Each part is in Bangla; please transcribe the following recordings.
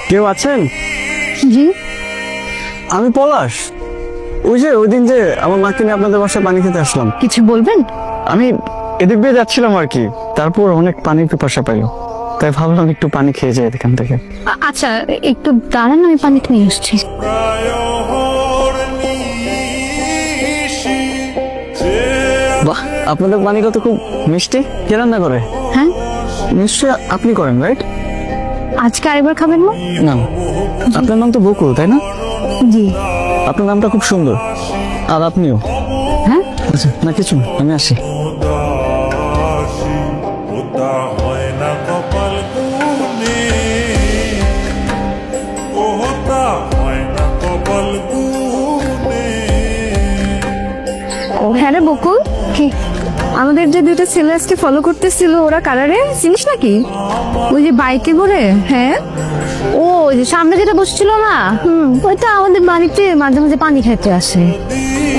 কেউ আছেন? জি, আমি পলাশ। ওই যে ওই দিন যে আমার মাকে নিয়ে আপনাদের বাসায় পানি খেতে আসলাম। কিছু বলবেন? আমি এদিক দিয়ে যাচ্ছিলাম আর কি, তারপর অনেক পানির পিপাসা পাইলো, তাই ভাবলাম একটু পানি খেয়ে যাই এখান থেকে। আচ্ছা একটু দাঁড়ান, আমি পানিটা নিয়ে আসছি। বাহ, আপনাদের পানিটা তো খুব মিষ্টি। কে রান্না করে? হ্যাঁ, নিশ্চয়ই আপনি করেন, রাইট? আজকে আরেকবার খাবেন না? না, আপনার নাম তো বকুল, তাই না? জি। আপনার নামটা খুব সুন্দর, আর আপনিও। হ্যাঁ, আচ্ছা, না কিছু না, আমি আসি। হ্যাঁ রে বকুল, কি আমাদের যে দুইটা ছেলে আজকে ফলো করতেছিল, ওরা কারারে চিনিস নাকি? ওই যে বাইকে করে। হ্যাঁ, ও ওই যে সামনে যেটা বসছিল না, ওইটা আমাদের বাড়িতে মাঝে মাঝে পানি খাইতে আসে।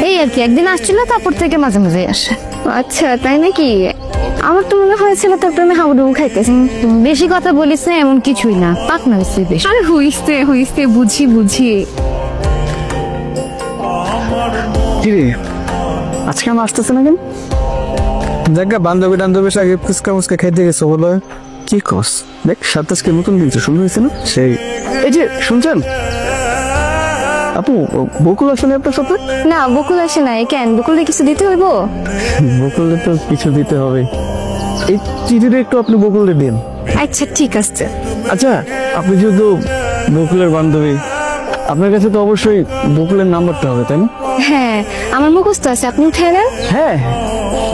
এই আর কি, একদিন আসছিল, তারপর থেকে মাঝে মাঝে আসে। আচ্ছা তাই নাকি? আমার তো মনে হয়েছিল তারপরে আমি হাবুডুবু খাইতেছি। বেশি কথা বলিস না, এমন কিছুই না, পাক না হয়েছে বেশি। আরে হইছে হইছে, বুঝি বুঝি। কিরে, আজকে আমি আসতেছে না কেন? দেখা বান্ধবী টান্ধবীর আগে ফুচকা মুচকা খাইতে গেছো বলো। কি কস? দেখ, সাতাশকে নতুন দিনছে, সুন্দর হয়েছে না? সেই এই যে শুনছেন আপু, বকুল আসলে আপনার সাথে? না, বকুল আসে নাই। কেন, বকুলে কিছু দিতে হইব? বকুলে তো কিছু দিতে হবে। এই চিঠিটা একটু আপনি বকুলে দিন। আচ্ছা ঠিক আছে। আচ্ছা, আপনি যেহেতু বকুলের বান্ধবী, আপনার কাছে তো অবশ্যই বকুলের নাম্বারটা হবে, তাই না? হ্যাঁ, আমার মুখস্থ আছে, আপনি উঠে নেন। হ্যাঁ,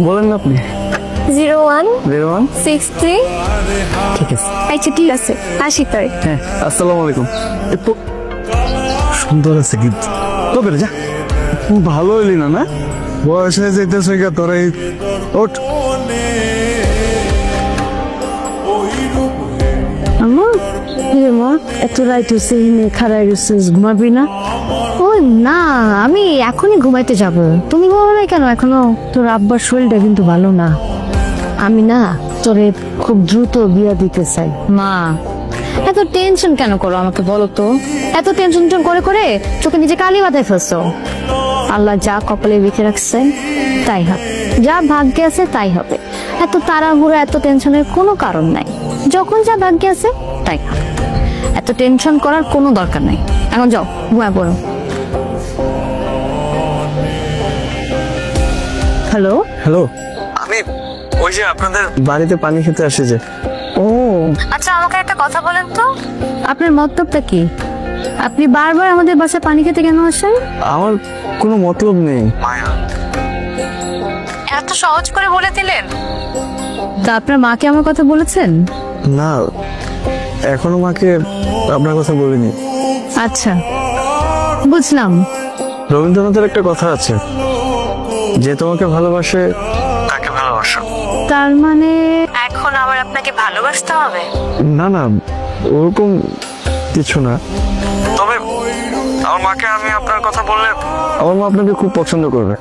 বলেন না আপনি। 01 01 63। ঠিক আছে। আচ্ছা ঠিক আছে, আসি তাই। হ্যাঁ, আসসালামু আলাইকুম। সুন্দর আছে কিন্তু। তবে যা, ভালো হইলি না? না বয়স হয়ে যেতেছে গা তোরা। ওঠ। মা এত রাইট হয়েছে, খারাই রয়েছিস, ঘুমাবি না? ও না, আমি এখনই ঘুমাইতে যাব। তুমি ঘুমাবো না কেন এখনো? তোর আব্বার শরীরটা কিন্তু ভালো না। আমি না তোরে খুব দ্রুত বিয়া দিতে চাই। মা এত টেনশন কেন করো আমাকে বলো তো? এত টেনশন করে করে চোখে নিজে কালি বাঁধায় ফেলছো। আল্লাহ যা কপালে লিখে রাখছেন তাই হবে, যা ভাগ্যে আছে তাই হবে। এত তাড়াহুড়ো, এত টেনশনের কোনো কারণ নাই। যখন যা ভাগ্যে আছে তাই হবে, এত টেনশন করার কোনো দরকার নাই। এখন যাও, ঘুমায় পড়ো। হ্যালো হ্যালো, আমি ওই যে আপনাদের বাড়িতে পানি খেতে আসি যে। ও আচ্ছা, আমাকে একটা কথা বলেন তো, আপনার মতলবটা কি? আপনি বারবার আমাদের বাসায় পানি খেতে কেন আসেন? আমার কোনো মতলব নেই। এত সহজ করে বলে দিলেন। তা আপনার মাকে আমার কথা বলেছেন? না, এখনো মাকে আপনার কথা বলিনি। আচ্ছা বুঝলাম। রবীন্দ্রনাথের একটা কথা আছে, যে তোমাকে ভালোবাসে তাকে ভালোবাসো। তার মানে এখন আবার আপনাকে ভালোবাসতে হবে? না না, ওরকম কিছু না। তবে আমার মাকে আমি আপনার কথা বললে আমার মা আপনাকে খুব পছন্দ করবে।